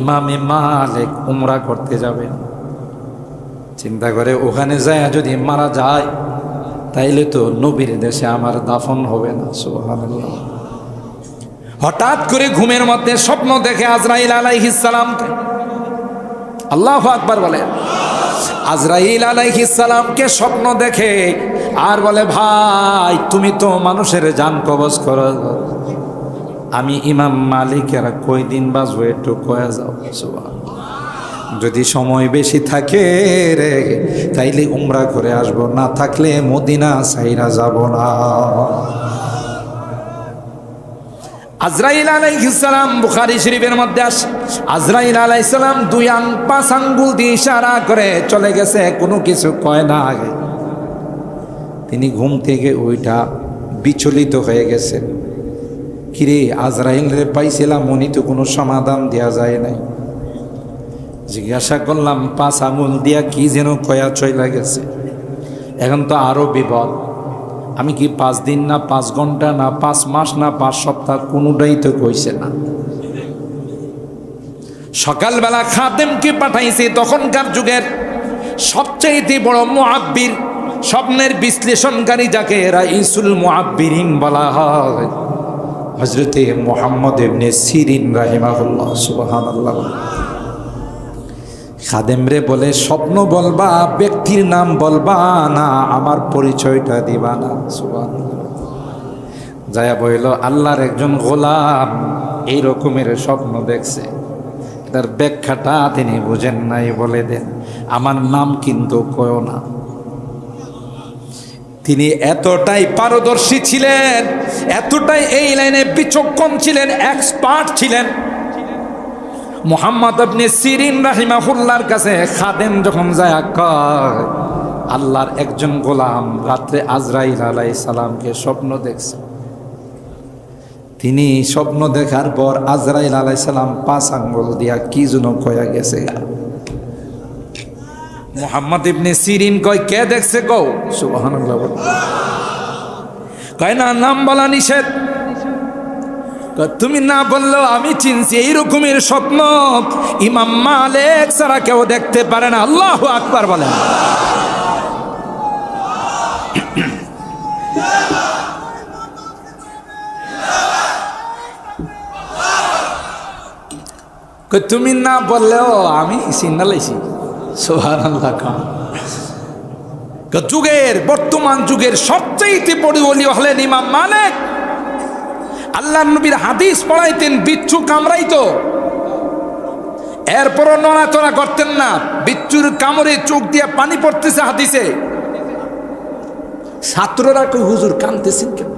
ইমামে মালিক উমরা করতে যাবেন। চিন্তা করে ওখানে যায় যদি মারা যায় তাইলে তো নবীর দেশে আমার দাফন হবে না। সুবহানাল্লাহ। হঠাৎ করে ঘুমের মধ্যে স্বপ্ন দেখে আজরাইল আলাইহিস সালামকে। আল্লাহু আকবার বলে। আজরাইল আলাইহিস সালামকে স্বপ্ন দেখে আর বলে, ভাই তুমি তো মানুষের জান কবজ করো, আমি ইমাম মালিকের কয়দিন বাঁচবো একটু কয়ে যাও। সুবহানাল্লাহ। যদি সময় বেশি থাকে রে তাইলে উমরা করে আসবো, না থাকলে মদিনা ছাইরা যাব না। আজরাইল আলাইহিস সালাম বুখারী শরীফের মধ্যে আসে, আজরাইল আলাইহিস সালাম পাঁচ আঙ্গুল দিয়ে ইশারা করে চলে গেছে, কোনো কিছু কয় না। আগে তিনি ঘুম থেকে ওইটা বিচলিত হয়ে গেছে। কিরে আজরাইল রে পাইছিলাম, উনি তো কোনো সমাধান দেওয়া যায় নাই। জিজ্ঞাসা করলাম পাঁচ আঙুল দিয়া কি যেন কয়া চইলা গেছে, এখন তো আরো বিপদ। আমি কি 5 দিন না 5 ঘন্টা না 5 মাস না 5 সপ্তাহ, কোনোটাই তো কইছে না। সকালবেলা খাদেমকে পাঠাইছে, তখনকার যুগের সবচাইতে বড় মুআব্বির, স্বপ্নের বিশ্লেষণকারী, যাকে রাইসুল মুআব্বিরিন বলা হয়, হযরতে মুহাম্মদ ইবনে সিরিন রাহিমাহুল্লাহ। সুবহানাল্লাহ। খাদেম রে বলে, স্বপ্ন বলবা, ব্যক্তির নাম বলবা না, আমার পরিচয়টা দিবা না। সুবহানাল্লাহ। যায়া বইল, আল্লাহর একজন গোলাম এই রকমের স্বপ্ন দেখছে, তার ব্যাখ্যাটা তিনি বুঝেন নাই, বলে দেন। আমার নাম কিন্তু কয়ও না। তিনি এতটাই পারদর্শী ছিলেন, এতটাই এই লাইনে বিচক্ষণ ছিলেন, এক্সপার্ট ছিলেন। মুহাম্মদ ইবনে সিরিন রাহিমাহুল্লাহর কাছে খাদেম যখন যায় কয়, আল্লাহর একজন গোলাম রাত্রে আজরাইল আলাইহিস সালামকে স্বপ্ন দেখছে। তিনি স্বপ্ন দেখার পর আজরাইল আলাইহিস সালাম 5 আঙ্গুল দিয়া কি যেন কয়া গেছে। মুহাম্মদ ইবনে সিরিন কয়, কে দেখছে কও? সুবহানাল্লাহ। কয় না, নাম বলা নিষেধ। তুমি না বললেও আমি চিনছি, এই রকমের স্বপ্ন ইমাম মালিক ছাড়া কেউ দেখতে পারে না। আল্লাহু আকবার বলেন। তুমি না বললেও আমি চিনালাইছি। সুবহানাল্লাহ। যুগের, বর্তমান যুগের সবচেয়ে বড় ওলি হলেন ইমাম মালিক। আল্লাহ নবীর হাদিস পড়াইতেন, বিচ্ছু কামড়াইতো, এরপরও নড়াচড়া করতেন না। বিচ্ছুর কামড়ে চোখ দিয়ে পানি পড়তেছে হাদিসে। ছাত্ররা কই, হুজুর কাঁদতেছেন কেন?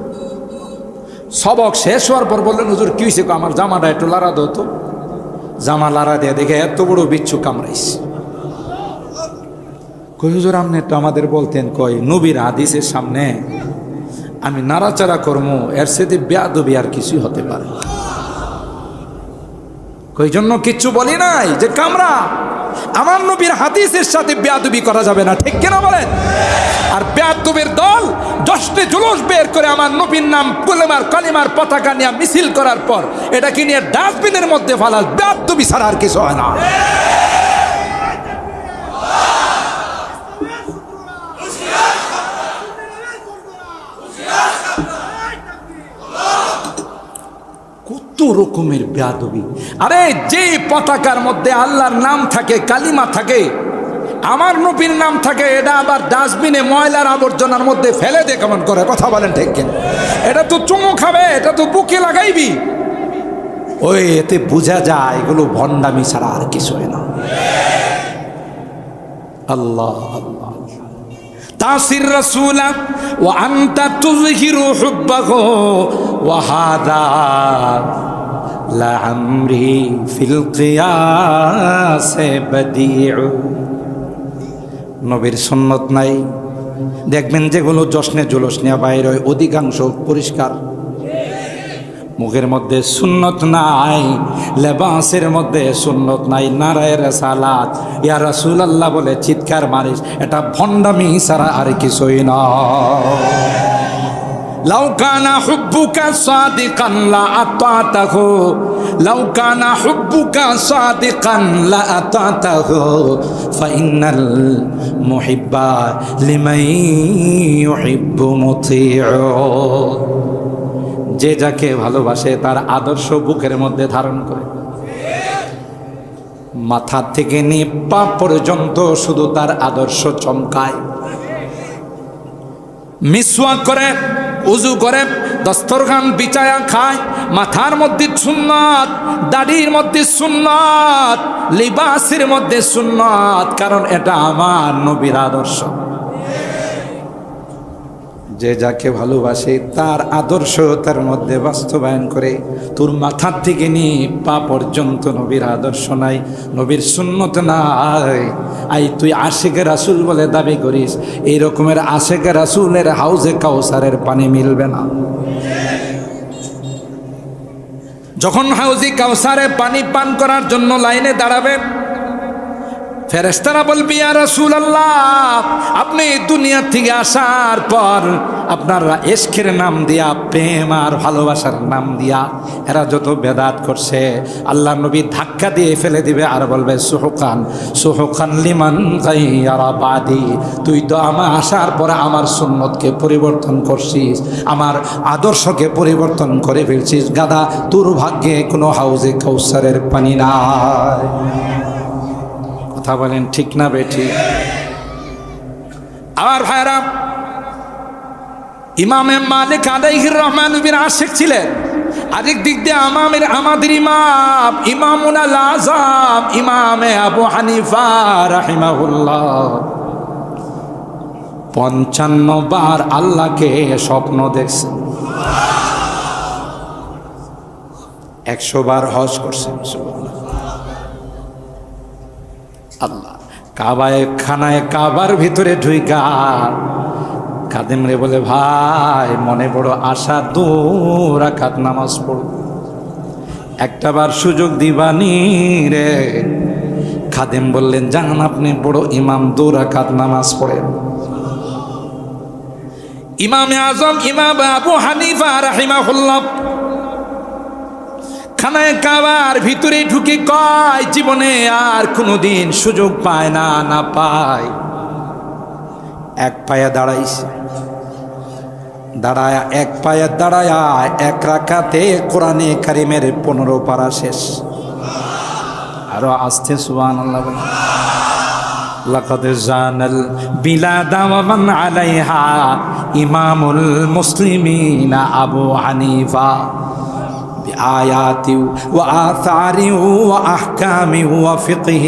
সবক শেষ হওয়ার পর বললেন, হুজুর কি হয়েছে? আমার জামাটা একটু লাড়া দাও তো। জামা লাড়া দিয়ে দেখে এত বড় বিচ্ছু কামড়াইছে। কই হুজুর আপনি একটু আমাদের বলতেন। কই, নবীর হাদিসের সামনে আমি নাড়াচাড়া করবো, এর সাথে বেয়াদবি আর কিছুই হতে পারে। কই জন্য কিচ্ছু বলি নাই যে কামরা। আমার নবীর হাদিসের সাথে বেয়াদবি করা যাবে না, ঠিক কিনা বলেন? আর বেয়াদবের দল জশ্নে জুলুস বের করে আমার নবীর নাম কালিমার পতাকা নিয়ে মিছিল করার পর এটাকে নিয়ে ডাস্টবিনের মধ্যে ফেলার, বেয়াদবি ছাড়া আর কিছু হয় না। কত রকমের বেয়াদবি। আরে যে পতাকার মধ্যে আল্লাহর নাম থাকে, কালিমা থাকে, আমার নবীর নাম থাকে, এটা আবার ডাস্টবিনে ময়লার আবর্জনার মধ্যে ফেলে দিয়ে কেমন করে? কথা বলেন ঠিক কিনা? এটা তো চুমু খাবে, এটা তো বুকে লাগাইবি। ওই এতে বোঝা যায় এগুলো ভণ্ডামি ছাড়া আর কিছু হয় না। আল্লাহ আল্লাহ। তাসির রাসূলা ওয়া আনতা তুযহিরু হুব্বাহু ওয়া হাদা লা আমরি ফিল কিয়াসে বাদিউ। নবীর সুন্নত নাই। দেখবেন যেগুলো জশ্নে জুলুস নিয়ে বাইর হয় অধিকাংশ পরিষ্কার। মুখের মধ্যে সুন্নত নাই, লেবাসের মধ্যে সুন্নত নাই, নারায়ে রিসালাত ইয়া রাসূলুল্লাহ বলে চিৎকার মারিস, এটা ভণ্ডামি ছাড়া আর কিছুই না। লাউ কানা হুব্বুকা সাদিকান লা আতাতাহু, লাউ কানা হুব্বুকা সাদিকান লা আতাতাহু, ফাইন্নাল মুহিব্বা লিমান ইউহিব্বু মুতিউ। যে যাকে ভালোবাসে তার আদর্শ বুকের মধ্যে ধারণ করে, মাথা থেকে নিয়ে পা পর্যন্ত শুধু তার আদর্শ চমকায়। মিসওয়াক করে, উজু করে, দস্তরখান বিছায়া খায়, মাথার মধ্যে সুন্নাত, দাড়ির মধ্যে সুন্নাত, লিবাসের মধ্যে সুন্নাত, কারণ এটা আমার নবীর আদর্শ। যে যাকে ভালোবাসে তার আদর্শ তার মধ্যে বাস্তবায়ন করে। তোর মাথার থেকে নিয়ে পা পর্যন্ত নবীর আদর্শ নাই, নবীর সুন্নত নাই, আই তুই আশিকে রাসূল বলে দাবি করিস, এই রকমের আশিকে রাসূলের হাউজে কাউসারের পানি মিলবে না। যখন হাউজে কাউসারে পানি পান করার জন্য লাইনে দাঁড়াবে, ফেরেশতারা বলবি ইয়া রাসূলুল্লাহ, আপনি দুনিয়া থেকে আসার পর আপনারা ইশকের নাম দিয়া, প্রেম আর ভালোবাসার নাম দিয়া এরা যত বেদাত করছে, আল্লাহ নবী ধাক্কা দিয়ে ফেলে দিবে আর বলবে সুহকান সুহকান লিমান গায়্যারা বাদি, তুই তো আমার আসার পরে আমার সুন্নতকে পরিবর্তন করছিস, আমার আদর্শকে পরিবর্তন করে ফেলছিস, গাদা তোর ভাগ্যে কোনো হাউজে কাউসারের পানি নাই। কথা বলেন ঠিক না বেঠি? আমার ভাইরা, ইমামে মালিক আলাইহির রহমান নবীর আশিক ছিলেন। আরেক দিক দিয়ে আমাদের ইমাম ইমামুল আযম ইমামে আবু হানিফা রাহিমাহুল্লাহ 55 বার আল্লাহকে স্বপ্ন দেখছেন, 100 বার হজ করছেন। আল্লাহ কাবায় খানায় কাবার ভিতরে ঢুইকা খাদেম রে বলে, ভাই মনে বড় আশা, 2 রাকাত নামাজ পড়ব, একটা বার সুযোগ দিবানি রে। খাদেম বললেন, জান আপনি বড় ইমাম, 2 রাকাত নামাজ পড়েন। ইমামে আজম ইমাম আবু হানিফা রাহিমাহুল্লাহ খানায় কাবার ভিতরে ঢুকে কয়, জীবনে আর কোনোদিন সুযোগ পায় না, না পায়। এক পায়ে দাঁড়াইছে, দাঁড়ায় এক পায়ে দাঁড়ায় 1 রাকাতে কোরআনে কারিমের 15 পারা শেষ। আরো আস্তে সুবহানাল্লাহ বলেন। লাকাদ জানাল বিলাদা ওয়া মান আলাইহা ইমামুল মুসলিমিনা আবু হানিফা بآيات وآثار وأحكام وفقه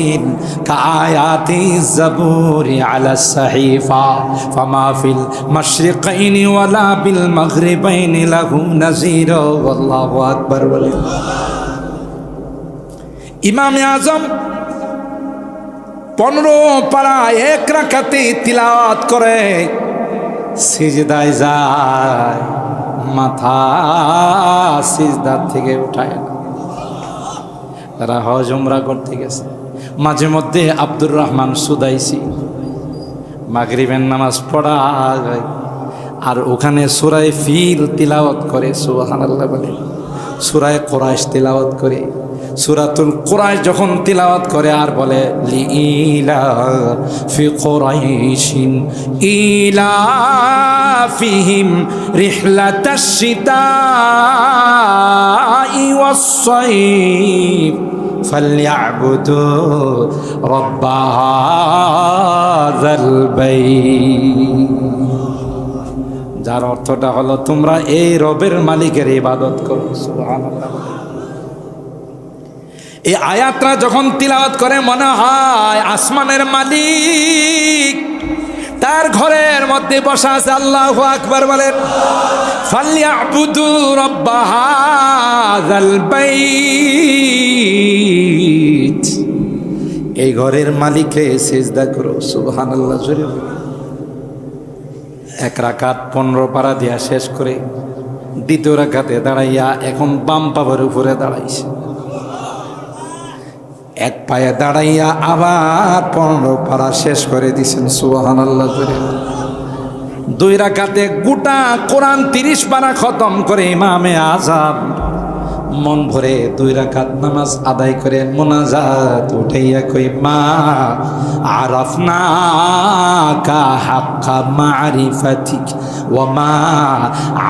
كآيات الزبور على الصحيفة فما في المشرقين ولا بالمغربين له نظير والله أكبر ইমাম আজম 15 পারা 1 রাকাতে তিলাওয়াত করে, সিজদায় যায়, মাথা সিজদার থেকে উঠায় না। তারা হজ উমরা করতে গেছে, মাঝে মধ্যে আব্দুর রহমান সুদাইসি মাগরিবের নামাজ পড়া আর ওখানে সূরা ফিল তিলাওয়াত করে, সুবহানাল্লাহ বলে, সূরা কুরাইশ তিলাওয়াত করে। সূরাতুল কুরাইশ যখন তিলাওয়াত করে আর বলে, লিইলাফি কুরাইশিন ইলাফিহিম রিহলাতাশ শিতাই ওয়াস-সাইফ ফালইয়াবুদু রাব্ব হাযাল বাইত। যার অর্থটা হলো, তোমরা এই রবের মালিকের ইবাদত করো। সুবহানাল্লাহ। এই আয়াতটা যখন তিলাওয়াত করে মনে হয় আসমানের মালিক তার ঘরের মধ্যে বসা আছে। আল্লাহু আকবার বলেন। ফালইয়াবুদু রাব্ব হাযাল বাইত, এই ঘরের মালিককে সিজদা করো। সুবহানাল্লাহ। জোরে 1 রাকাত 15 পারা দিয়া শেষ করে 2য় রাকাতে দাঁড়াইয়া এখন বাম পায়ের উপরে দাঁড়াইছে, 1 পায়ে দাঁড়াইয়া আবার 15 পারা শেষ করে দিছেন। সুবহানাল্লাহ। 2 রাকাতে গোটা কোরআন 30 পারা খতম করে ইমামে আযম মন ভরে 2 রাকাত নামাজ আদায় করে মুনাজাত উঠাইয়া কই মা আরাফনাকা হাক্কা মারিফাতিক ওয়া মা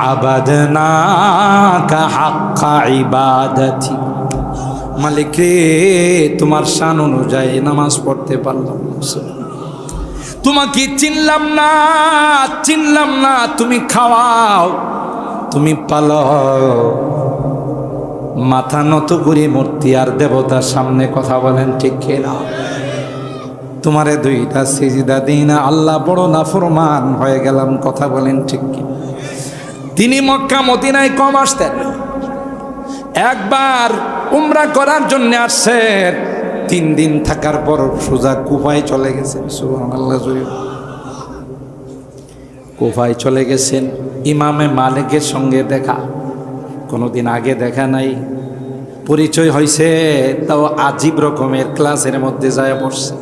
আবাদনাকা হাক্কা ইবাদাতিক। মালিক রে, তোমার শান অনুযায়ী নামাজ পড়তে পারলাম না, তোমাকে চিনলাম না, তুমি খাওয়াও, তুমি পালাও। মাথা নত করে মূর্তি আর দেবতার সামনে কথা বলেন ঠিক কিনা? তোমারে 2টা সিজদা দিই না, আল্লাহ বড় নাফরমান হয়ে গেলাম, কথা বলেন ঠিক কি? তিনি মক্কা মদিনায় কম আসতেন, একবার উমরা করার জন্য আসছেন, 3 দিন থাকার পর সোজা কুফায় চলে গেছেন। সুবহানাল্লাহ। কুফায় চলে গেছেন, ইমামে মালিকের সঙ্গে দেখা, কোনোদিন আগে দেখা নাই, পরিচয় হয়েছে, তাও আজীব রকমের ক্লাসের মধ্যে যায় পড়ছে।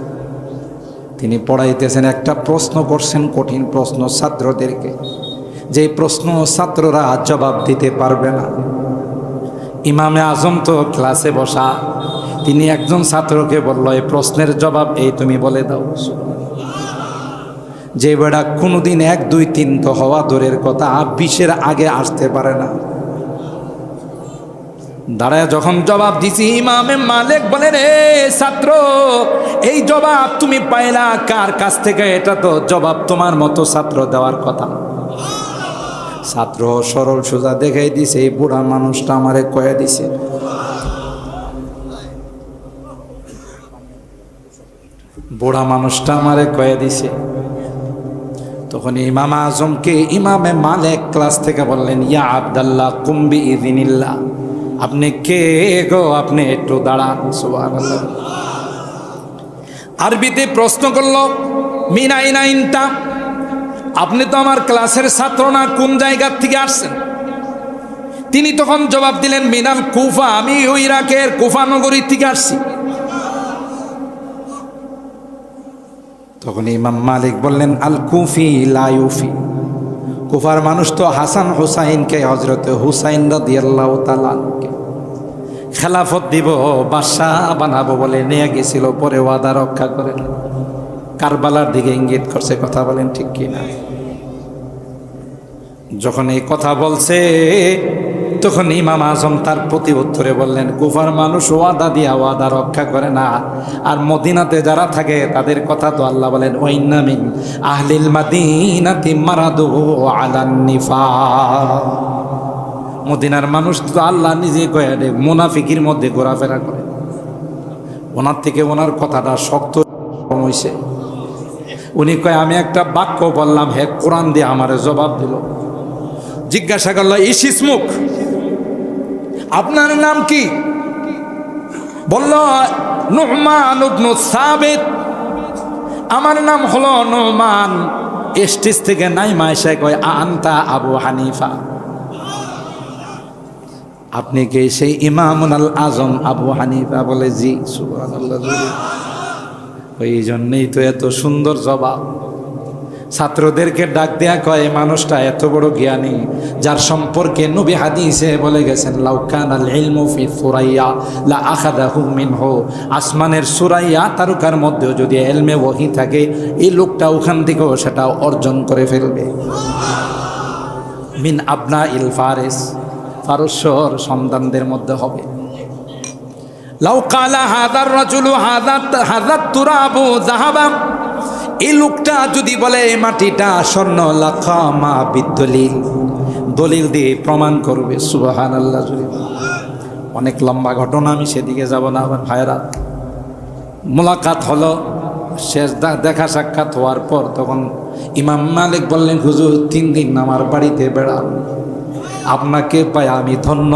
তিনি পড়াইতেছেন, একটা প্রশ্ন করছেন, কঠিন প্রশ্ন ছাত্রদেরকে, যে প্রশ্ন ছাত্ররা জবাব দিতে পারবে না। ইমামে আজম তো ক্লাসে বসা, তিনি একজন ছাত্রকে বলল, এই প্রশ্নের জবাব এই তুমি বলে দাও। যে বেড়া কোনোদিন 1, 2, 3 তো হওয়া দূরের কথা, 20-এর আগে আসতে পারে না। দাঁড়ায় যখন জবাব দিছি, ইমামে মালিক বলেন, এ ছাত্র, এই জবাব তুমি পাইলা কার কাছ থেকে? এটা তো জবাব তোমার মতো ছাত্র দেওয়ার কথা। ছাত্র সরল সোজা দেখাই দিছে, এই বুড়া মানুষটা আমারে কয়ে দিছে। বুড়া মানুষটা আমারে কয়ে দিছে। তখন ইমাম আজমকে ইমামে মালিক ক্লাস থেকে বললেন, ইয়া আব্দুল্লাহ কুম বিইযনিল্লাহ, আপনি কে গো, আপনি একটু দাঁড়ান। সুবহানাল্লাহ। আরবিতে প্রশ্ন করল, মিন আইনা ইনতা, আপনি তো আমার ক্লাসের ছাত্র না, কোন জায়গা থেকে আসছেন? তিনি তখন জবাব দিলেন, মিনাল কুফা, আমি ওই ইরাকের কুফা নগরী থেকে আসছি। তখন ইমাম মালিক বললেন, আল কুফি লা ইউফি, কুফার মানুষ তো হাসান হুসাইনকে, হযরত হুসাইন রাদিয়াল্লাহু তাআলা খেলাফত দিব, বাদশাহ বানাবো বলে নিয়ে গেছিল, পরে ওয়াদা রক্ষা করে না। কারবালার দিকে ইঙ্গিত করছে, কথা বলেন ঠিক কিনা? যখন এই কথা বলছে, তখন ইমাম আজম তার প্রতি উত্তরে বললেন, কুফার মানুষ ওয়াদা দিয়া ওয়াদা রক্ষা করে না, আর মদিনাতে যারা থাকে তাদের কথা তো আল্লাহ বলেন, ওয়াইন্না মিন আহলিল মাদিনাতি মারাদু আলান নিফাক। মদিনার মানুষ তো আল্লাহ নিজে কয়ে দেয় মুনাফিকির মধ্যে ঘোরাফেরা করে। ওনার থেকে ওনার কথাটা শক্ত হয়েছে। উনি কয়, আমি একটা বাক্য বললাম, হে কোরআন দিয়ে আমারে জবাব দিল। জিজ্ঞাসা করল, ইসিসমুক, আপনার নাম কি? বলল, নুহমান ইবনু সাবিত, আমার নাম হলো নুহমান। স্টেজ থেকে নাইমা এসে কয়, আনতা আবু হানিফা, আপনি কি সেই ইমামুল আজম আবু হানিফা? বলে, জি। সুবহানাল্লাহ। ওই জন্যই তো এত সুন্দর জবাব। ছাত্রদেরকে ডাক দেয়া কয়, মানুষটা এত বড় জ্ঞানী, যার সম্পর্কে নবী হাদিসে বলে গেছেন, লাউ কানাল ইলমু ফি সুরাইয়া লা আখাযাহু মিনহু, আসমানের সুরাইয়া তারকার মধ্যেও যদি ইলমে ওহী থাকে, এই লোকটা ওখান থেকেও সেটা অর্জন করে ফেলবে। মিন আবনা ইল ফারিস, ফারস্যর সন্তানদের মধ্যে হবে। লাউ কালা হাদার রাজুলু হাদাত তুরাবু যাহাবা, এই লোকটা যদি বলে এই মাটিটা স্বর্ণ, লাকামা বিদলিল, দলিল দিয়ে প্রমাণ করবে। সুবহানাল্লাহ। অনেক লম্বা ঘটনা, আমি সেদিকে যাব না। আমার ভাইরা, মোলাকাত হলো, শেষ দেখা সাক্ষাৎ হওয়ার পর তখন ইমাম মালিক বললেন, হুজুর 3 দিন আমার বাড়িতে বেড়ান, আপনাকে পাই আমি ধন্য।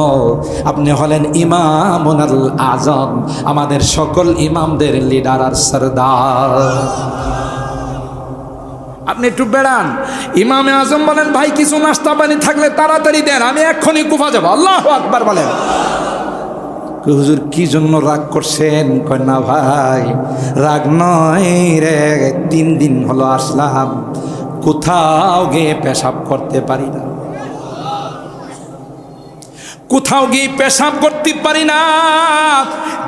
আপনি হলেন ইমামুল আজম, আমাদের সকল ইমামদের লিডার আর সরদার। আপনি একটু বেড়ান। ইমামে আজম বলেন, ভাই কিছু নাস্তা পানি থাকলে তাড়াতাড়ি দেন, আমি এক্ষুনি কুফা যাব। আল্লাহু আকবার বলেন। হুজুর কি জন্য রাগ করছেন? কয়, না ভাই রাগ নয় রে, 3 দিন হলো আসলাম, কোথাও গিয়ে পেশাব করতে পারি না, কোথাও গিয়ে পেশাব করতে পারি না।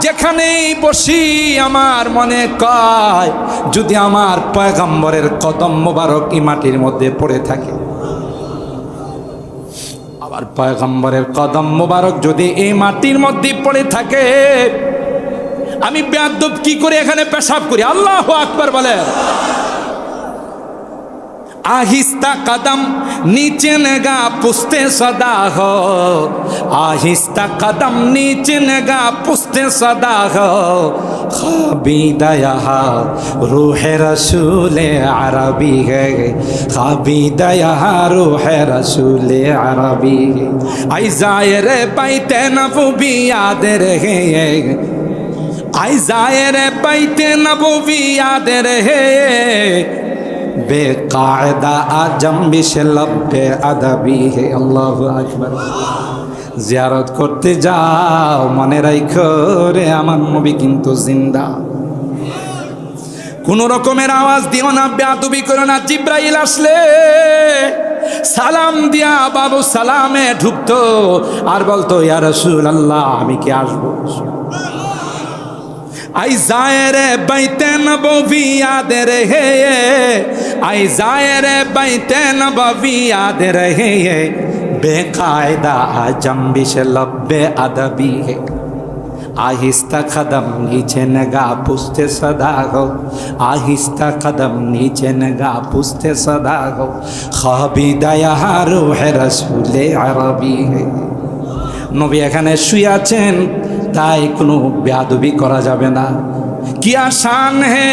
যেখানেই বসি আমার মনে কয় যদি আমার পয়গম্বরের কদম মোবারক এই মাটির মধ্যে পড়ে থাকে, আবার পয়গম্বরের কদম মোবারক যদি এই মাটির মধ্যে পড়ে থাকে, আমি বেয়াদব কি করে এখানে পেশাব করি? আল্লাহু আকবার বলে। आहिस्ता कदम नीचे नगा पुस्ते सदा हो, आहिस्ता कदम नीचे नगा पुस्ते सदा हो, खाबीदा यहाँ रूह रसूल अरबी है, खाबीदा यहाँ रूह रसूल अरबी है। आई ज़ाहिर बैते नबवी याद रहे, आई ज़ाहिर बैते नबवी याद रहे, बेकायदा आजम बिशे लब्बे अदबी है। अल्लाहु আকবার। জিয়ারত করতে যাও, মনে রাখো রে আমার নবী কিন্তু জিন্দা। কোন রকমের আওয়াজ দিও না, বেয়াদবি করো না। জিব্রাইল আসলে সালাম দিয়া বাবু সালামে ঢুকতো আর বলতো ইয়া রাসূলুল্লাহ আমি কি আসবো? आई ज़ाहिर बैते नबवी याद रहे, आई ज़ाहिर बैते नबवी याद रहे, बेकायदा आजम बिशे लब्बे अदबी है। आहिस्ता कदम नीचे नगा पुस्ते सदा हो, आहिस्ता कदम नीचे नगा पुस्ते सदा हो, खाबीदा यहाँ रूह रसूल अरबी है। नबी এখানে শুয়ে আছেন, তাই কোনো বেয়াদবি করা যাবে না। কি আশান হে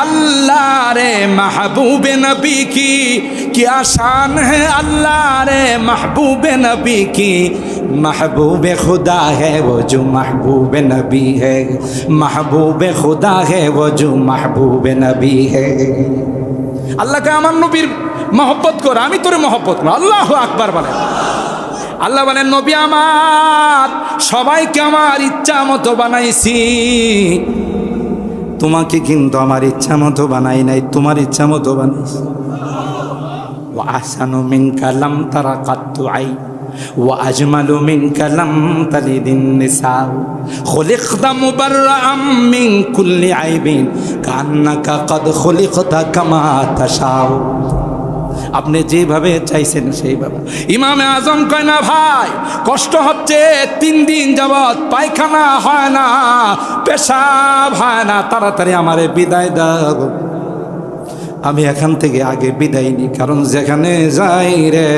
আল্লাহ রে মাহবুবে নবী কি, কি আশান হে আল্লাহ রে মাহবুবে নবী কি, महबूबे खुदा है वो जो महबूब नबी है, महबूबे खुदा है वो जो महबूब नबी है। আল্লাহকে আমার নবীর মহব্বত কর, আমি তোরে মহব্বত কর। আল্লাহু আকবার বলে। আল্লাহ বলেন নবী আমার সবাইকে আমার ইচ্ছা মতো বানাইছি, তোমাকে কিন্তু আমার ইচ্ছা মতো বানাই নাই, তোমার ইচ্ছা মতো বানাইছি। ওয়া আহসানু মিনকা লাম তারা কাত্তু আই, ওয়া আজমালু মিনকা লাম তালিদিন নিসা, খুলিকতা মুবাররাআম মিন কুল্লি আইবিন কান্নাকা কদ খুলিকতা কামা তাশাউ। আপনি যেভাবে চাইছেন সেইভাবে। ইমামে আজম কয় না ভাই কষ্ট হচ্ছে, 3 দিন যাবৎ পায়খানা হয় না, পেশাব হয় না, তাড়াতাড়ি আমারে বিদায় দাও। আমি এখান থেকে আগে বিদায় নিই, কারণ যেখানে যাই রে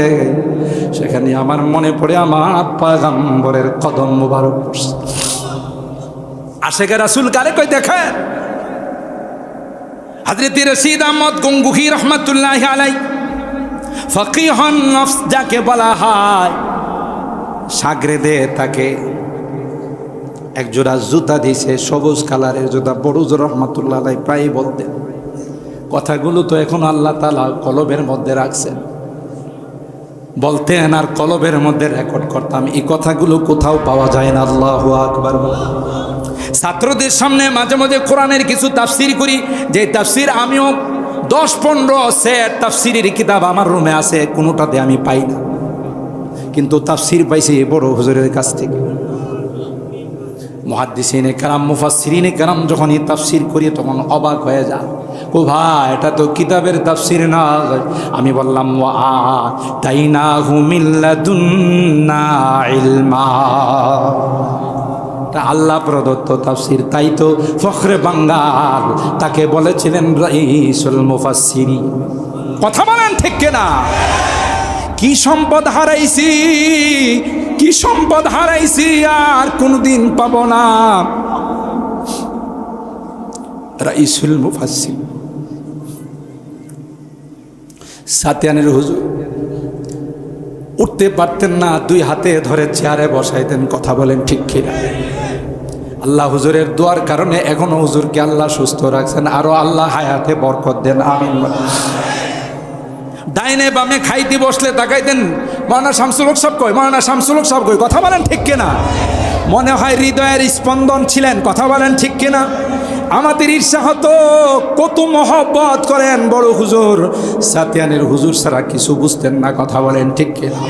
সেখানে আমার মনে পড়ে আমার পয়গম্বরের কদম মোবারক। আশেকে রাসূল কারে কই দেখেন, হযরত রশিদ আহমদ গঙ্গুহি রহমাতুল্লাহি আলাইহি ফকিহুন নফস যাকে বলা হয়, সাগরেদে তাকে এক জোড়া জুতা দিয়েছে, সবুজ কালারের জুতা। বড়ুজ রহমাতুল্লাহ আলাইহি প্রায় বলতেন, কথাগুলো তো এখন আল্লাহ তাআলা কলবের মধ্যে রাখছেন, বলতেন আর কলবের মধ্যে রেকর্ড করতাম। এই কথাগুলো কোথাও পাওয়া যায় না। আল্লাহু আকবার। ছাত্রদের সামনে মাঝে মাঝে কোরআনের কিছু তাফসির করি, যে তাফসির আমিও 10-15 সেট তাফসিরের কিতাব আমার রুমে আছে, কোনোটাতে আমি পাই না, কিন্তু তাফসির পাইছি বড় হুজুরের কাছ থেকে। মুহাদ্দিসিনে কেরাম মুফাসসিরিনে কেরাম যখন এই তাফসির করি তখন অবাক হয়ে যায়, ও ভাই এটা তো কিতাবের তাফসির না। আমি বললাম ওয়া আতাইনাহু মিন লাদুন্না ইলমা, আল্লাহ প্রদত্ত তাফসির। তাই তো ফখরে বাঙ্গাল তাকে বলেছিলেন রাইসুল মুফাসসিরিন। কথা বলেন ঠিক কিনা? কি সম্পদ হারাইছি, কি সম্পদ হারাইছি, আর কোনদিন পাব না। রাইসুল মুফাসসিরিন সাতিয়ানের হুজুর উঠতে পারতেন না, 2 হাতে ধরে চেয়ারে বসাইতেন। কথা বলেন ঠিক কিনা? আল্লাহ হুজুরের দোয়ার কারণে এখনো হুজুরকে আল্লাহ সুস্থ রাখছেন, আরো আল্লাহ হায়াতে বরকত দেন, আমিন। ডাইনে বামে খাইতে বসলে তাকাইতেন, মাওলানা শামসুল হক সাহেব কই, মাওলানা শামসুল হক সাহেব কই। কথা বলেন ঠিক কিনা? মনে হয় হৃদয়ের স্পন্দন ছিলেন। কথা বলেন ঠিক কিনা? আমাদের ঈর্ষা হতো, কত মহব্বত করেন বড় হুজুর, সাতিয়ানের হুজুর ছাড়া কিছু বুঝতেন না, কথা বলেন ঠিক কিনা?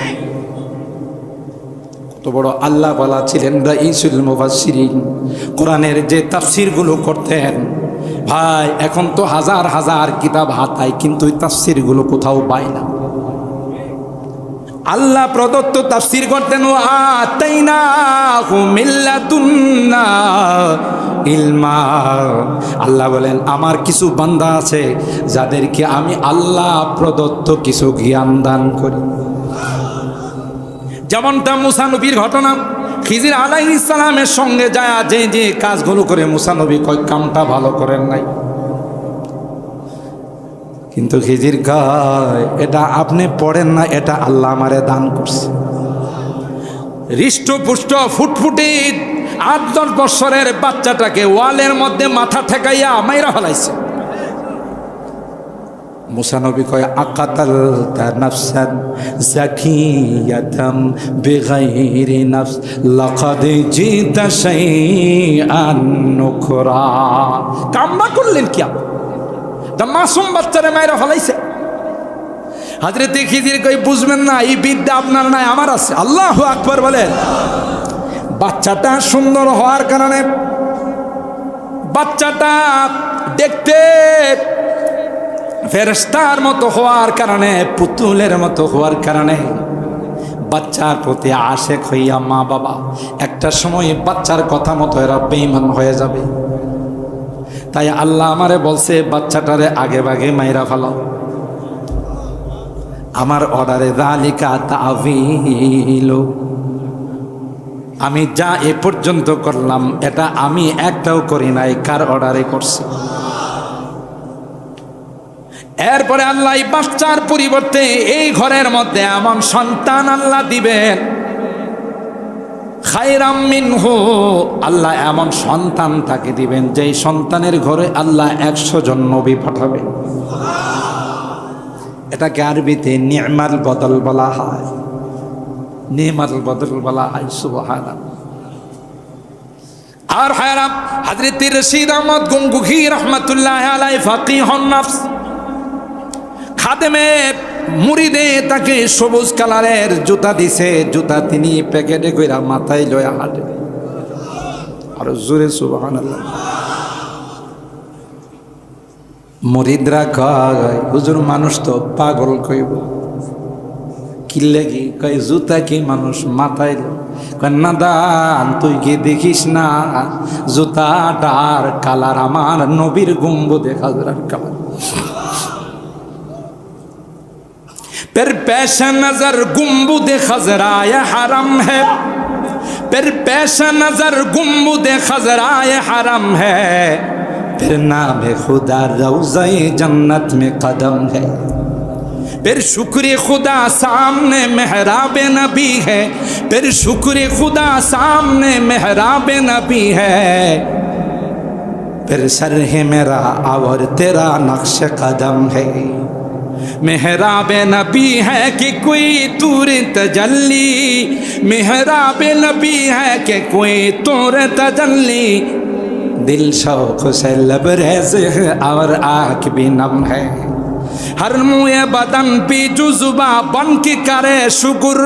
কত বড় আল্লাহ ওয়ালা ছিলেন, রাইসুল মুফাসসিরিন, কোরআনের যে তাফসিরগুলো করতেন। ভাই এখন তো হাজার হাজার কিতাব হাতায়, কিন্তু এই তাফসিরগুলো কোথাও পাই না। আল্লাহ প্রদত্ত তাফসির করতেন, ও আতাইনাহু মিল্লাতুন্না ইলমা। আল্লাহ বলেন আমার কিছু বান্দা আছে যাদেরকে আমি আল্লাহ প্রদত্ত কিছু জ্ঞান দান করি। যেমনটা মুসা নবীর ঘটনা, খিজির আলাইহিস সালামের সঙ্গে যায় যে যে কাজগুলো করে মুসা নবী কয় কামটা ভালো করেন নাই, কিন্তু খিজির গায় এটা আপনি পড়েন না, এটা আল্লাহ আমারে দান করছে। হৃষ্টপুষ্ট ফুটফুটে 8-10 বছরের বাচ্চাটাকে ওয়ালের মধ্যে মাথা ঠেকাইয়া মাইরা ফেলাইছে। মুসা নবী কয় আকাতালতা নাফসান যাকিয়াতাম বিগাইরি নাফস লাকাদ জিতা শাইআন নুকরা। কামনা করলেন কি আপনি? তা মাসুম বাচ্চারে মাইরা ফেলাইছে। হযরতে খিজির কই বুঝবেন না, এই বিদ্যা আপনার নাই, আমার আছে। আল্লাহু আকবার বলেন। বাচ্চাটা সুন্দর হওয়ার কারণে, বাচ্চাটা দেখতে ফেরেশতার মতো হওয়ার কারণে, পুতুলের মতো হওয়ার কারণে বাচ্চার প্রতি আশেক হইয়া মা বাবা একটা সময় বাচ্চার কথা মতো এরা বেঈমান হয়ে যাবে। তাই আল্লাহ আমারে বলছে বাচ্চাটারে আগে ভাগে মাইরা ফেলাও। আমার অর্ডারে যালিকা তা'ওয়িল, আমি যা এ পর্যন্ত করলাম এটা আমি একটাও করি নাই, কার অর্ডারে করছি। এরপরে আল্লাহ এই বাচ্চার পরিবর্তে এই ঘরের মধ্যে এমন সন্তান আল্লাহ দিবেন, খায়রাম মিনহু, আল্লাহ এমন সন্তান তাকে দিবেন যেই সন্তানের ঘরে আল্লাহ 100 জন নবী পাঠাবেন। এটাকে আরবিতে নি'মাল বদল বলা হয়, নি'মাল বদল বলা হয়। সুবহানাল্লাহ। আর হায়রাম হযরত রশিদ আহমদ গঙ্গুহি রাহমাতুল্লাহ আলাইহি ফাকিহুন নফস, খাদেমে মুরিদে তাকে সবুজ কালারের জুতা দিছে, জুতা তিনি প্যাকেটে কইরা মাথায় লয়া হাঁটে। আর জোরে সুবহানাল্লাহ। মুরিদরা কয় হুজুর মানুষ তো পাগল কইব, কি লাগি? কয় জুতা কি মানুষ মাথায় লো? কয় না দান, তুই কি দেখিস না জুতাটার কালার আমার নবীর গুম্বদে হাজরার কালার। फिर पेश नजर गुम्बुद खजराए हरम है, फिर पेश नजर गुम्बुद खजराए हरम है, फिर नाम खुदा रौज़े जन्नत में कदम है, फिर शुक्र खुदा सामने मेहराब नबी है, फिर शुक्र खुदा सामने मेहराब नबी है, फिर सर है मेरा और तेरा नक्श कदम है, मेहराब नबी है कि कोई तूर तजल्ली, मेहराब नबी है कि कोई तूर तजल्ली, दिल शौक से लबरेज है और आँख भी नम है, हर मुए बदन भी जुज़्बा बन के करे शुक्र,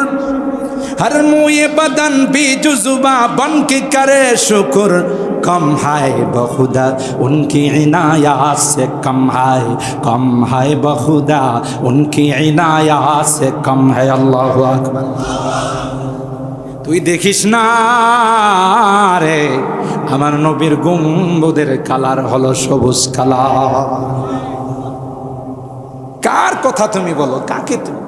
हर मुए बदन भी जुज़्बा बन के करे शुक्र, कम है बखुदा उनकी इनायात से कम है बखुदा उनकी इनायात से कम है। अल्लाहु আকবার। তুই দেখিস না রে আমার নবীর গুম্বদের কালার হলো সবুজ কালার। কার কথা তুমি বলো? কাকে তুমি?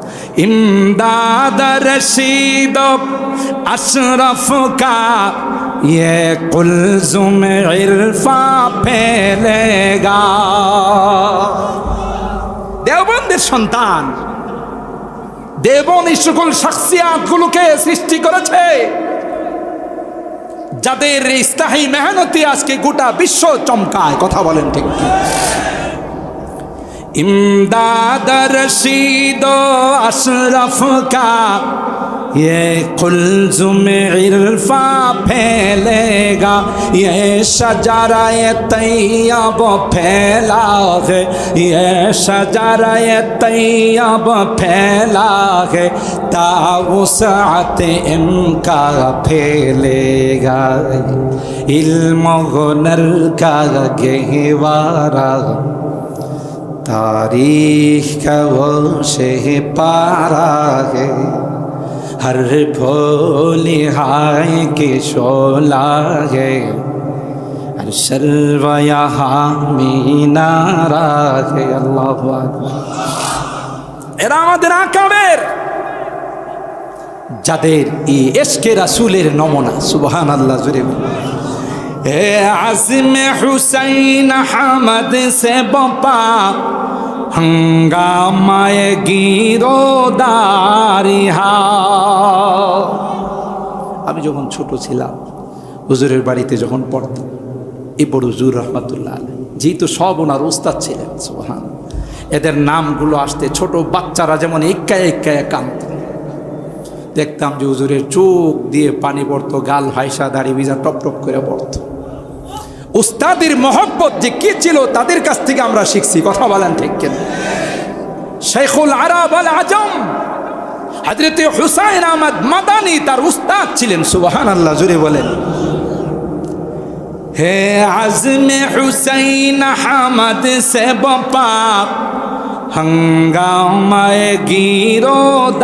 ইমদাদ রশিদ अशरफ का ये कुलजुम इरफा फैलेगा। দেওবন্দের সন্তান, দেওবন্দ এই সকল শখসিয়াতগুলোকে সৃষ্টি করেছে যাদের ইস্তাহি মেহনতি আজকে গোটা বিশ্ব চমকায়। কথা বলেন ঠিক? इमदाद रशीद अशरफ का ये कुल्जुम इरफा फैलेगा, ये शजरा तैयब फैला है, ये शजरा तैयब फैला है, तावुसात इनका फैलेगा, इल्म हुनर का गहवारा, तारीख का वो शहपारा है, हर भोली हाय के शोला है, हर शर्व यहाँ मीनारा है। अल्लाहु আকবার। এরা আমাদের আকাবের, যাদের এই ইশকে রাসূলের নমুনা। সুবহানাল্লাহ জুড়ে এ আজমে হুসাইন আহমদ সে বপা हंगामाए গিরোদারিহা। আমি যখন ছোট ছিলাম হুজুরের বাড়িতে যখন পড়তাম, এই বড় হুজুর রহমাতুল্লাহ আলাইহি, যেহেতু সব ওনার উস্তাদ ছিলেন, সুবহান, এদের নামগুলো আসতে ছোট বাচ্চারা যেমন এক্কায় এক্কায় কাঁদত, দেখতাম যে হুজুরের চোখ দিয়ে পানি পড়তো, গাল ভাইসা, দাড়ি ভিজা টপ টপ করে পড়তো। উস্তাদের মহব্বত যে কি ছিল তাদের কাছ থেকে আমরা শিখছি। কথা বলেন ঠিক কিনা? শেখুল আরব আল আজম হযরত হুসাইন আহমদ মাদানী তার উস্তাদ ছিলেন। সুবহানাল্লাহ জুড়ে বলেন। হে আজমে হুসাইন আহমদ সে বপা हंगामाए गिरोदारिहा,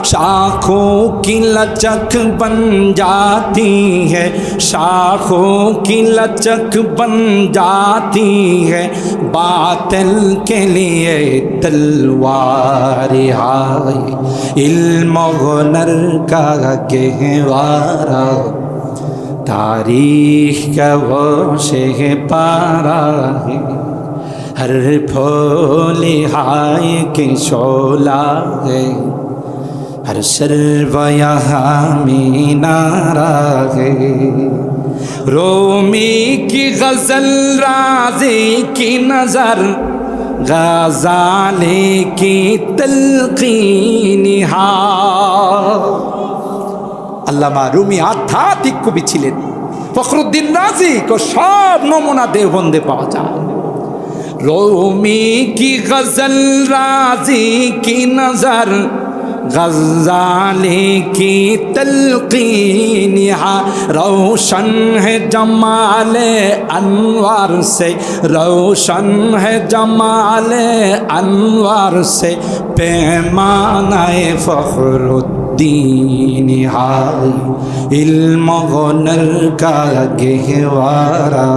शाखों की लचक बन जाती है, शाखों की लचक बन जाती है, बातिल के लिए तलवार हाय, इल्म हुनर का गहवारा, तारीख का वो शहपारा है, हर भोले हाय के शोला है, हर शर्व यहाँ मीनारा है, रोमी की गजल राज़ी की नजर, गजाले की तलकीनिहा। আল্লামা রুমি আধ্যাত্মিক কবি ছিলেন। ফখরুদ্দিন রাজি को সব নমুনা দেওবন্দে পাওয়া যায়। रोमी की गजल राजी की नजर, गज़ाली की तलकीन यहाँ रोशन है जमाले अनवार से, रोशन है जमाले अनवार से, पैमानाए फ़ख्रुद्दीन हाय, इल्म हुनर का गहवारा,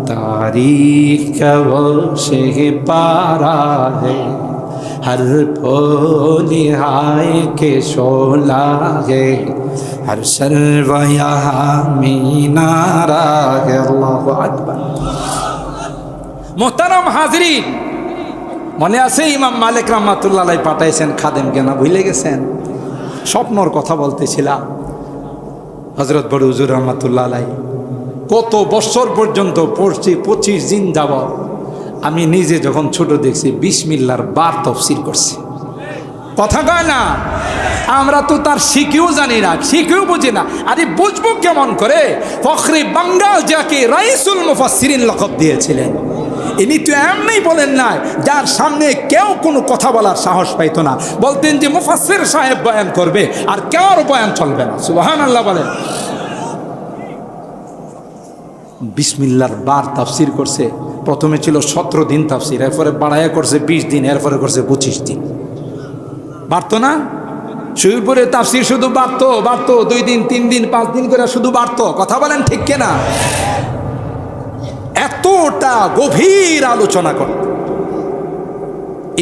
तारीख का वो शहपारा है, हर भोली हाय के शोला है, हर शर्व यहाँ मीनारा है। अल्लाहु আকবার। মোহতারাম হাজরিন, মনে আছে ইমাম মালিক রহমাতুল্লাহ আলাইহি পাঠাইছেন খাদেম, কেন ভুলে গেছেন? স্বপ্নর কথা বলতেছিলাম। হযরত বড় হুজুর রহমাতুল্লাহ আলাইহি কত বছর পর্যন্ত পড়ছি, 25 দিন যাবত আমি নিজে যখন ছোট দেখছি বিসমিল্লাহর বার তাফসীর করছি। কথা কয় না? আমরা তো তার শিখেও জানি না, শিখেও বুঝি না। আরে বুঝবো কেমন করে? ফখরে বাঙ্গাল যাকে রাইসুল মুফাসসিরিন লকব দিয়েছিলেন, ইনি তো এমনি বলেন না, যার সামনে কেউ কোনো কথা বলার সাহস পাইতো না। বলতেন যে মুফাসসির সাহেব বয়ান করবে আর কারো বয়ান চলবে না। সুবহানাল্লাহ বলেন। বিসমিল্লাহর বার তাফসীর করছে। প্রথমে ছিল 17 দিন তাফসীর, এরপরে বাড়ায়া করছে 20 দিন, এরপরে করছে 25 দিন। বাড়তো না? শুরুপুরে তাফসীর শুধু বাড়তো 2 দিন 3 দিন 5 দিন করে শুধু বাড়তো। কথা বলেন ঠিক কিনা? এতটা গভীর আলোচনা করত।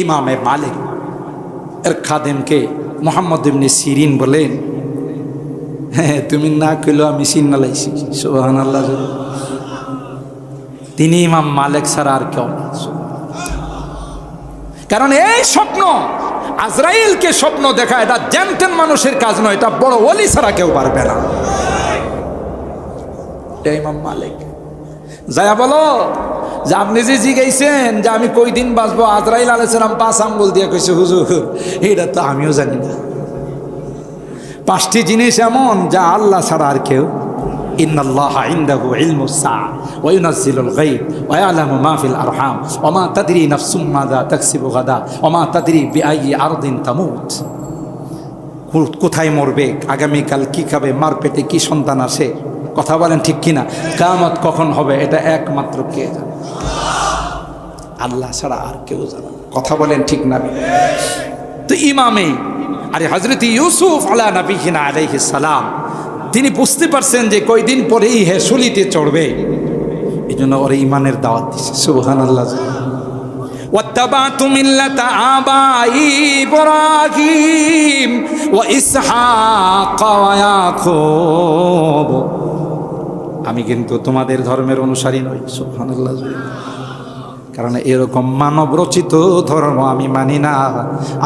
ইমামে মালিক এর খাদেমকে মুহাম্মদ ইবনে সিরিন বলেন, হ্যাঁ তুমি না কইলো আমি চিন্না লাইছি। সুবহানাল্লাহ। তিনি ইমাম মালিক ছাড়া আর কেউ না। কারণ এই স্বপ্ন, আজরাইলকে স্বপ্ন দেখা, এটা জ্যানতেন মানুষের কাজ নয়, এটা বড় ওলি ছাড়া কেউ পারবে না। এটা ইমাম মালিক। যায়া বলো যে আপনি যে জিগাইছেন যে আমি কই দিন বাঁচবো, আজরাইল আলাইহিস সালাম 5 আঙ্গুল দিয়ে কইছে হুজুর, এটা তো আমিও জানি না। 5টি জিনিস এমন যা আল্লাহ ছাড়া আর কেউ, ইন্নাল্লাহা ইনদাহু ইলমুস সাআ ওয়া ইউনাজ্জিলুল গায়ব ওয়া ইয়ালামু মা ফিল আরহাম ওয়া মা তাদরি নাফসুম মাযা তাকসিবু গাদা ওয়া মা তাদরি বিআইয়ি আরদিন তামুত। কোথায় মরবে, আগামীকাল কি খাবে, মার পেটে কি সন্তান আসে, কথা বলেন ঠিক কিনা, কিয়ামত কখন হবে, এটা একমাত্র কে জানে, আল্লাহ ছাড়া আর কেউ জানে, কথা বলেন ঠিক না। তো ইমামে আরে হযরত ইউসুফ আলা নবিয়িনা আলাইহিস সালাম তিনি বুঝতে পারছেন যে কয়দিন পরেই হেসুলিতে চড়বে, এই জন্য ওর ইমানের দাওয়াত দিচ্ছে। সুবহানাল্লাহ। ওয়াত্তাবাতু মিল্লাতা আবাই ইব্রাহিম ওয়া ইসহাক ওয়া ইয়াকুব, আমি কিন্তু তোমাদের ধর্মের অনুসারী নই। সুবহানাল্লাহ। কারণ এরকম মানব রচিত ধর্ম আমি মানি না,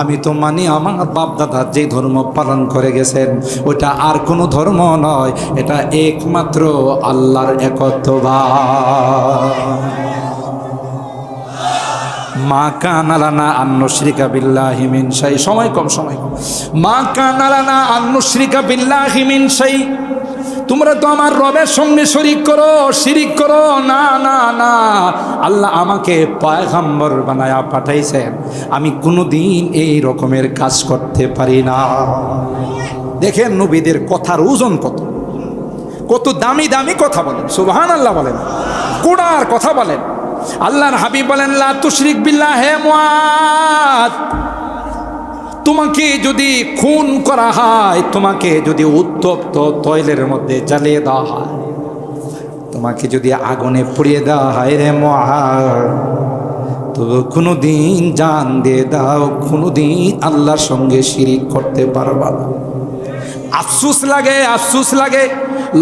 আমি তো মানি আমার বাপ দাদা যে ধর্ম পালন করে গেছেন ওটা আর কোনো ধর্ম নয়, এটা একমাত্র আল্লাহর একত্ববাদ। মা কানা লানা আন নুশরিকা বিল্লাহি মিন শাই, সময় কম। মা কানা লানা আন নুশরিকা বিল্লাহি মিন শাই, তোমরা তো আমার রবের সঙ্গে শিরিক করো না না না, আল্লাহ আমাকে পয়গম্বর বানায়া পাঠাইছেন, আমি কোনোদিন এই রকমের কাজ করতে পারি না। দেখেন নবীদের কথার ওজন কত দামি দামি কথা বলেন, সুবহানাল্লাহ বলেন, কোড়ার কথা বলেন। আল্লাহর হাবিব বলেন লা তুশরিক বিল্লাহ, হে মুআদ, তোমাকে যদি খুন করা হয়, তোমাকে যদি উত্তপ্ত তৈলের মধ্যে জ্বালিয়ে দেওয়া হয়, তোমাকে যদি আগুনে পুড়িয়ে দেওয়া হয় রে মুআদ, তো কোনোদিন জান দিয়ে দাও, কোনোদিন আল্লাহর সঙ্গে শিরিক করতে পারবা না। আফসোস লাগে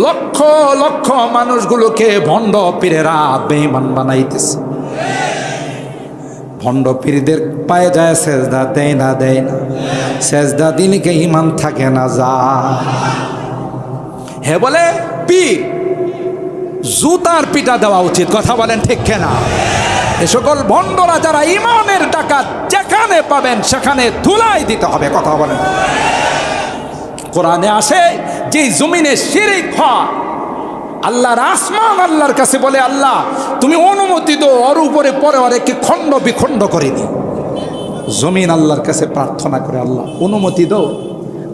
লক্ষ লক্ষ মানুষগুলোকে ভণ্ড পীরেরা বেঈমান বানাইতেছে। ভণ্ড পীরদের পায়ে যায় সেজদা দেয় না, সেজদা দিনকে ইমান থাকে না, যা হে বলে পীর, জুতার পিটা দেওয়া উচিত, কথা বলেন ঠিক কেনা। এ সকল ভণ্ডরা যারা ইমানের ডাকাত, যেখানে পাবেন সেখানে ধুলাই দিতে হবে, কথা বলেন। কোরআনে আসে যে জমিনে শিরিক হয়, আল্লাহর আসমান আল্লাহর কাছে বলে আল্লাহ তুমি অনুমতি দাও ওর উপরে পরে ওকে খণ্ড বিখণ্ড করে দিই। জমিন আল্লাহর কাছে প্রার্থনা করে আল্লাহ অনুমতি দাও,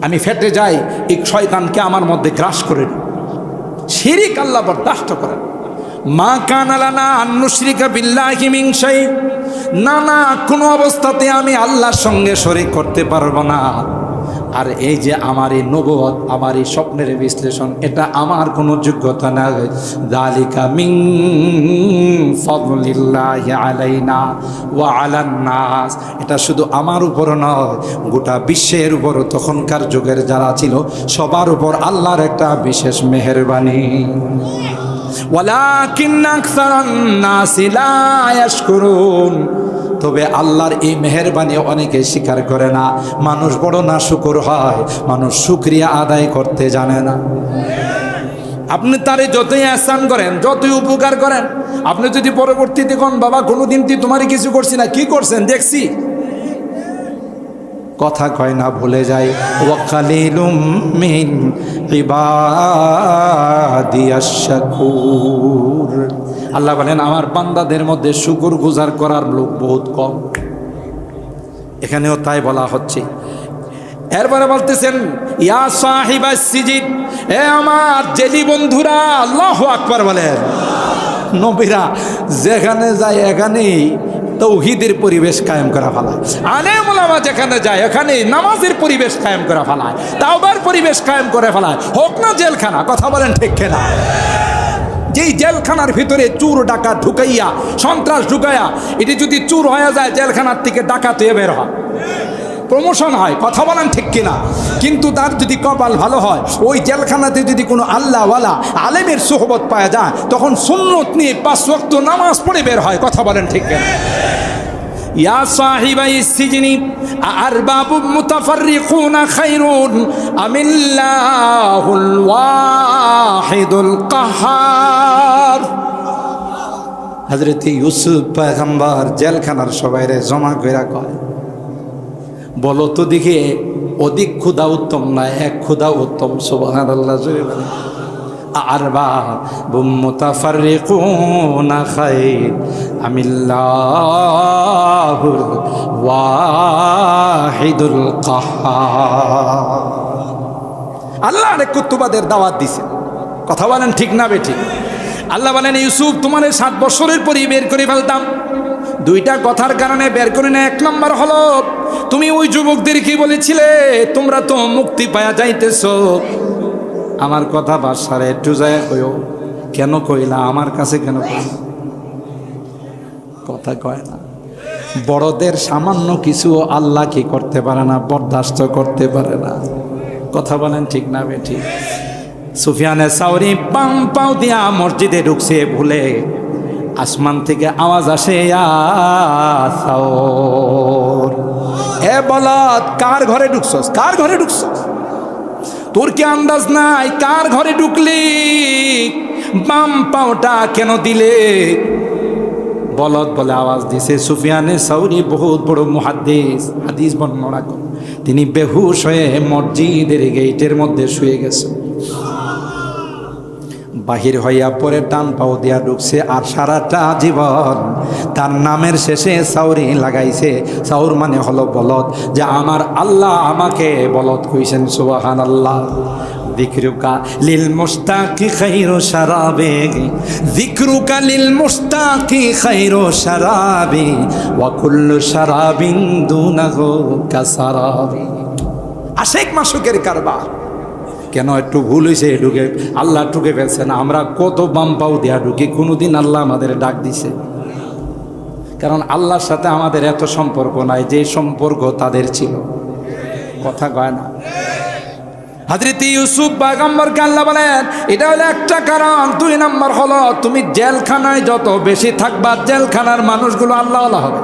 আমি ফেটে যাই, এই শয়তানকে আমার মধ্যে গ্রাস করে দিই। শিরিক আল্লাহ বরদাস্ত করেন। মা কানা লানা আন নুশরিকা বিল্লাহি মিন শাই, না কোনো অবস্থাতে আমি আল্লাহর সঙ্গে শরীক করতে পারবো না। আর এই যে আমার এই নবুয়ত, আমার এই স্বপ্নের বিশ্লেষণ, এটা আমার কোনো যোগ্যতা না, যালিকা মিন ফাদলিল্লাহি আলাইনা ওয়া আলান নাস, এটা শুধু আমার উপর নয়, গোটা বিশ্বের উপর, তখনকার যুগের যারা ছিল সবার উপর আল্লাহর একটা বিশেষ মেহেরবানি। ওয়ালাকিন আকসারান নাসি লা ইয়াশকুরুন, তবে আল্লাহর এই মেহেরবানি অনেকে স্বীকার করে না। মানুষ বড় না শুকর হয়, মানুষ শুকরিয়া আদায় করতে জানে না। আপনি তারে যতই আহসান করেন, যতই উপকার করেন, আপনি যদি পরবর্তীতে কোন বাবা কোনোদিন তুই তোমারই কিছু করছি না, কি করছেন দেখছি, কথা কয় না, ভুলে যায়। ওয়া কালিলুম মিন ইবাদিয়াশ শাকুর, আল্লাহ বলেন আমার বান্দাদের মধ্যে শুকর গুজার করার লোক বহুত কম। এখানেও তাই বলা হচ্ছে। এরপরে বলতেছেন ইয়া সাহিবাস সিজিদ, এ আমার জেলি বন্ধুরা, আল্লাহু আকবার বলেন। নবীরা যেখানে যায় এখানেই তৌহিদের পরিবেশ কায়েম করা ফেলায়, আলেম ওলামা যেখানে যায় এখানে নামাজের পরিবেশ কায়েম করা ফেলায়, তাওবার পরিবেশ কায়েম করে ফেলায়, হোক না জেলখানা, কথা বলেন ঠিক কিনা। যেই জেলখানার ভিতরে চুর ডাকাত ঢুকাইয়া, সন্ত্রাস ঢুকাইয়া, এটি যদি চুর হয়ে যায় জেলখানার থেকে ডাকাত হয়ে বের হয়, প্রমোশন হয়, কথা বলেন ঠিক কিনা। কিন্তু তার যদি কপাল ভালো হয়, ওই জেলখানাতে যদি কোনো আল্লাহওয়ালা আলেমের সোহবত পাওয়া যায়, তখন সুন্নত নিয়ে 5 ওয়াক্ত নামাজ পড়ে বের হয়, কথা বলেন ঠিক কিনা। ইয়া সাহিবাই সিজনি আরবাবুম মুতাফাররিকুনা খায়রুন আমিল্লাহুল ওয়াহিদুল কাহ্হার, হযরত ইউসুফ পয়গম্বর জেলখানার সবাইরে জমা কইরা কয়, বলো তো দেখি অধিক ক্ষুধা উত্তম না এক ক্ষুধা উত্তম? সুবহানাল্লাহ। আরবাবুম মুতাফাররিকুনা খায়র আমিল্লাহুল ওয়াহিদুল কাহ্হার। আল্লাহ অনেক কুতুবাদের দাওয়াত দিছে। কথা বলেন ঠিক না বেঠিক? আল্লাহ বলেন, ইউসুফ তোমার 7 বছরের পরই বের করে ফেলতাম। দুইটা কথার কারণে বের করে না। এক নম্বর হলো, তুমি ওই যুবকদের কি বলেছিলে, তোমরা তো মুক্তি পায়া যাইতেছো, আমার কথা বাসারে একটু যায় কইও। কেন কইলা? আমার কাছে কেন কইলা? কথা কয় না। বড়দের সামান্য কিছু আল্লাহ কি করতে পারে না? বরদাস্ত করতে পারে না। কথা বলেন ঠিক না বেঠিক? সুফিয়ানে সাউরি বাম পাও দিয়া মসজিদে ঢুকছে, ভুলে আসমান থেকে আওয়াজ আসে, ইয়া সাউর, এ বলদ, কার ঘরে ঢুকছস? কার ঘরে ঢুকছস? তোর কি আন্দাজ নাই কার ঘরে ঢুকলি? বাম পাওটা কেন দিলে? বলদ বলে আওয়াজ দিছে। সুফিয়ানে সাউরি বহুত বড় মুহাদ্দিস, হাদিস বর্ণনা করেন। তিনি বেহুশ হয়ে মসজিদের গেটের মধ্যে শুয়ে গেছে। বাহির হইয়া পরে টান পাও দিয়া ঢুকছে, আর সারাটা জীবন তার নামের শেষে সাউরি লাগাইছে। সাউর মানে হলো বলদ, যে আমার আল্লাহ আমাকে বলদ কইছেন। সুবহানাল্লাহ। যিকরুকা লিল মুস্তাকি খায়রু শারাবি, যিকরুকা লিল মুস্তাকি খায়রু শারাবি, ওয়া কুল্লু শারাবিন দুনাহু কাসারাবি। আশিক মাসুকের কারবার। কেন একটু ভুল হয়েছে, ঢুকে আল্লাহ ঢুকে ফেলছে না। আমরা কত বাম পাও দেয়া ঢুকি, কোনোদিন আল্লাহ আমাদের ডাক দিছে? কারণ আল্লাহর সাথে আমাদের এত সম্পর্ক নাই যে সম্পর্ক তাদের ছিল। কথা কয় না? হযরত ইউসুফ পয়গম্বরকে আল্লাহ বলেন, এটা হলো একটা কারণ। 2 নম্বর হলো, তুমি জেলখানায় যত বেশি থাকবা, জেলখানার মানুষগুলো আল্লাহ আল্লাহ হবে।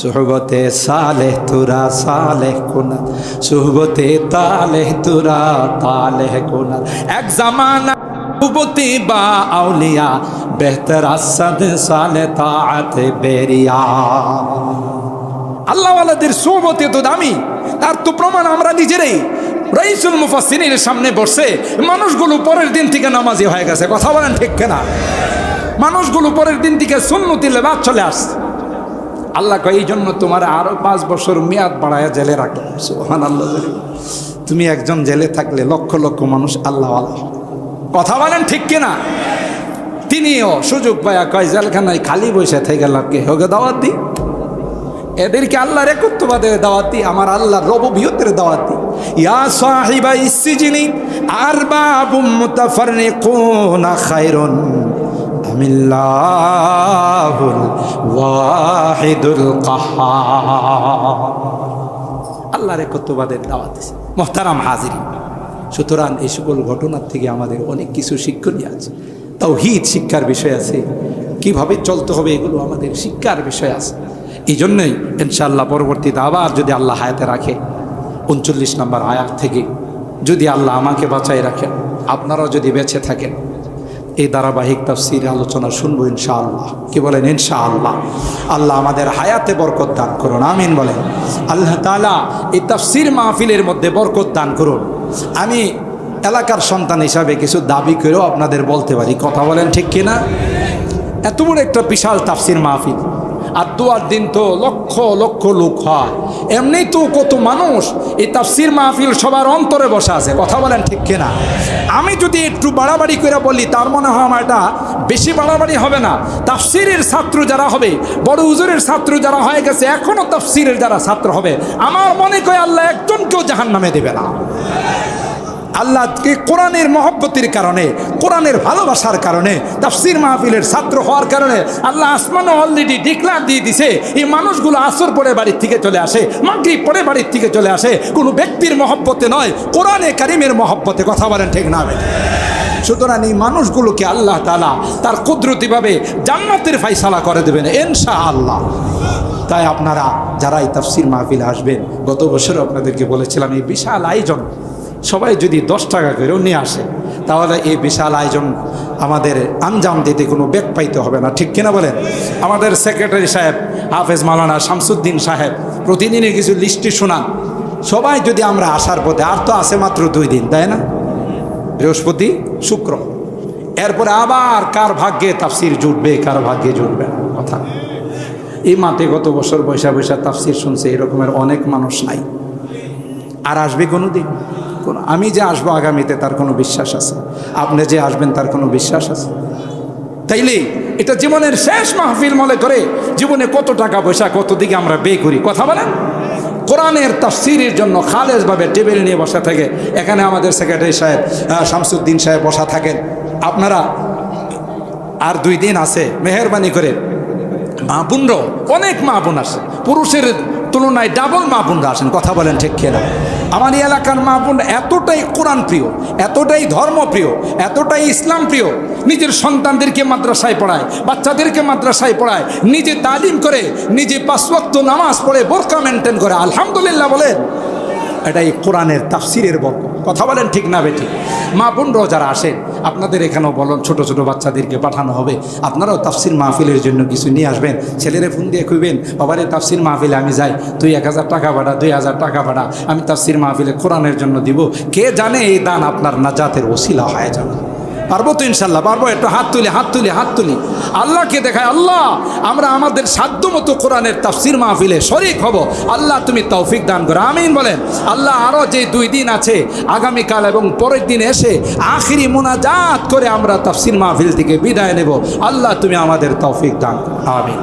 সুহবতে সালেহ তুরা সালেহ কুনা, সুহবতে তালেহ তুরা তালেহ কুনা, এক জামানা সুহবতে বা আউলিয়া, বেহতর আসাদ সালে তাআতে বেরিয়া। আল্লাহওয়ালাদের সুহবতে তো দামি, তার তো প্রমাণ আমরা নিজেরাই। রাইসুল মুফাসসিরিনের সামনে বসে মানুষগুলো পরের দিন থেকে নামাজি হয়ে গেছে। কথা বলেন ঠিক কিনা? মানুষগুলো পরের দিন থেকে সুন্নতি লেবাস চলে আসছে। আল্লাহ কয়, এই জন্য তোমার আরো 5 বছর মেয়াদ বাড়ায়া জেলে রাখলাম। সুবহানাল্লাহ। তুমি একজন জেলে থাকলে লক্ষ লক্ষ মানুষ আল্লাহওয়ালা। কথা বলেন ঠিক কিনা? তিনিও সুযোগ পায়া কয়, জেলখানায় খালি বসে থেকে লাভকে হোক, দাওয়াত দি। এদেরকে আল্লাহর একত্ববাদের দাওয়াত দি, আমার আল্লাহর রবুবিয়তের দাওয়াত দি। ইয়া সাহিবা ইসজিনি আরবাবুম মুতাফাররিকুনা খায়রুন আমিল্লাহুল ওয়াহিদুল কাহ্হার। আল্লাহর একত্ববাদের দাওয়াত দিছে। মুহতারাম হাজিরিন, সুতরাং এই সকল ঘটনার থেকে আমাদের অনেক কিছু শিক্ষণীয় আছে। তাওহীদ শিক্ষার বিষয় আছে, কিভাবে চলতে হবে এগুলো আমাদের শিক্ষার বিষয় আছে। এই জন্যই ইনশাআল্লাহ পরবর্তীতে আবার যদি আল্লাহ হায়াতে রাখে 39 নম্বর আয়াত থেকে যদি আল্লাহ আমাকে বাঁচাই রাখেন, আপনারাও যদি বেঁচে থাকেন, এই ধারাবাহিক তাফসীর আলোচনা শুনবো ইনশাআল্লাহ। কি বলেন? ইনশাআল্লাহ। আল্লাহ আমাদের হায়াতে বরকত দান করুন, আমিন বলেন। আল্লাহ তাআলা এই তাফসীর মাহফিলের মধ্যে বরকত দান করুন। আমি এলাকার সন্তান হিসাবে কিছু দাবি করেও আপনাদের বলতে পারি। কথা বলেন ঠিক কিনা? এত বড় একটা বিশাল তাফসীর মাহফিল, আর দুয়ার দিন তো লক্ষ লক্ষ লোক হয়। এমনি তো কত মানুষ এই তাফসীর মাহফিল সবার অন্তরে বসা আছে। কথা বলেন ঠিক কিনা? আমি যদি একটু বাড়াবাড়ি করে বলি, তার মনে হয় আমার এটা বেশি বাড়াবাড়ি হবে না। তাফসীরের ছাত্র যারা হবে, বড় হুজুরের ছাত্র যারা হয়ে গেছে, এখনো তাফসীরের যারা ছাত্র হবে, আমার মনে হয় আল্লাহ একজনকেও জাহান্নামে দেবে না। আল্লাহকে কোরআনের মহব্বতের কারণে, কোরআনের ভালোবাসার কারণে, তাফসীর মাহফিলের ছাত্র হওয়ার কারণে আল্লাহ আসমানে অলরেডি ডিক্লার দিয়ে দিছে, এই মানুষগুলো আসর পরে বাড়ির থেকে চলে আসে, মাগরিব পরে বাড়ির থেকে চলে আসে। কোনো ব্যক্তির মহব্বতে নয়, কোরআনে কারিমের মহব্বতে। কথা বলেন ঠিক না? সুতরাং এই মানুষগুলোকে আল্লাহ তাআলা তার কুদরতিভাবে জান্নাতের ফায়সালা করে দেবেন ইনশাআল্লাহ। তাই আপনারা যারা এই তাফসীর মাহফিলে আসবেন, গত বছর আপনাদেরকে বলেছিলাম এই বিশাল আয়োজন, সবাই যদি 10 টাকা করেও নিয়ে আসে, তাহলে এই বিশাল আয়োজন আমাদের আঞ্জাম দিতে কোনো বেগ পাইতে হবে না, ঠিক কিনা বলেন? আমাদের সেক্রেটারি সাহেব হাফেজ মাওলানা শামসুদ্দিন সাহেব প্রতিদিনই কিছু লিস্টি শোনান। সবাই যদি আমরা আসার পথে, আর তো আছে মাত্র 2 দিন, তাই না? বৃহস্পতি শুক্র, এরপরে আবার কার ভাগ্যে তাফসির জুটবে, কার ভাগ্যে জুটবে না কথা। এই মাঠে গত বছর বৈশা বৈশা তাফসির শুনছে এরকমের অনেক মানুষ নাই। আর আসবে কোনো দিন? আমি যে আসবো আগামীতে তার কোনো বিশ্বাস আছে? আপনি যে আসবেন তার কোনো বিশ্বাস আছে? তাইলে এটা জীবনের শেষ মাহফিল মনে করে জীবনে কত টাকা পয়সা কত দিকে আমরা ব্যয় করি, কথা বলেন। কোরআনের তাফসিরের জন্য খালেজভাবে টেবিল নিয়ে বসা থাকে। এখানে আমাদের সেক্রেটারি সাহেব শামসুদ্দিন সাহেব বসা থাকেন। আপনারা আর 2 দিন আছে, মেহরবানি করে মা বোনরাও, অনেক মা বোন আসে, পুরুষের তুলনায় ডাবল মা বোনরা আসেন, কথা বলেন ঠিক কিনা? আমার এই এলাকার মা বোন এতটাই কোরআন প্রিয়, এতটাই ধর্মপ্রিয়, এতটাই ইসলাম প্রিয়, নিজের সন্তানদেরকে মাদ্রাসায় পড়ায়, বাচ্চাদেরকে মাদ্রাসায় পড়ায়, নিজে তালিম করে, নিজে 5 ওয়াক্ত নামাজ পড়ে, বোরকা মেনটেন করে। আলহামদুলিল্লাহ বলেন। এটাই কোরআনের তাফসিরের বরকত, কথা বলেন ঠিক না বেঠিক? মা বোনরাও যারা আসেন, আপনাদের এখানেও বলুন, ছোট ছোট বাচ্চাদেরকে পাঠানো হবে, আপনারাও তাফসির মাহফিলের জন্য কিছু নিয়ে আসবেন। ছেলেরে ফোন দিয়ে কইবেন, বাবারে তাফসির মাহফিলে আমি যাই, তুই 1000 টাকা ভাড়া, 2000 টাকা ভাড়া, আমি তাফসির মাহফিলে কোরআনের জন্য দিব। কে জানে এই দান আপনার নাজাতের ওসিলা হয়ে যাবে। পারবো তো ইনশাল্লাহ? পারবো। একটু হাত তুলি, হাত তুলি, হাত তুলি। আল্লাহকে দেখায়, আল্লাহ আমরা আমাদের সাধ্য মতো কোরআনের তাফসির মাহফিলে শরীক হব। আল্লাহ তুমি তৌফিক দান করো, আমিন বলেন। আল্লাহ আরও যে 2 দিন আছে, আগামীকাল এবং পরের দিন এসে আখিরি মুনাজাত করে আমরা তাফসির মাহফিল থেকে বিদায় নেব। আল্লাহ তুমি আমাদের তৌফিক দান করো, আমিন।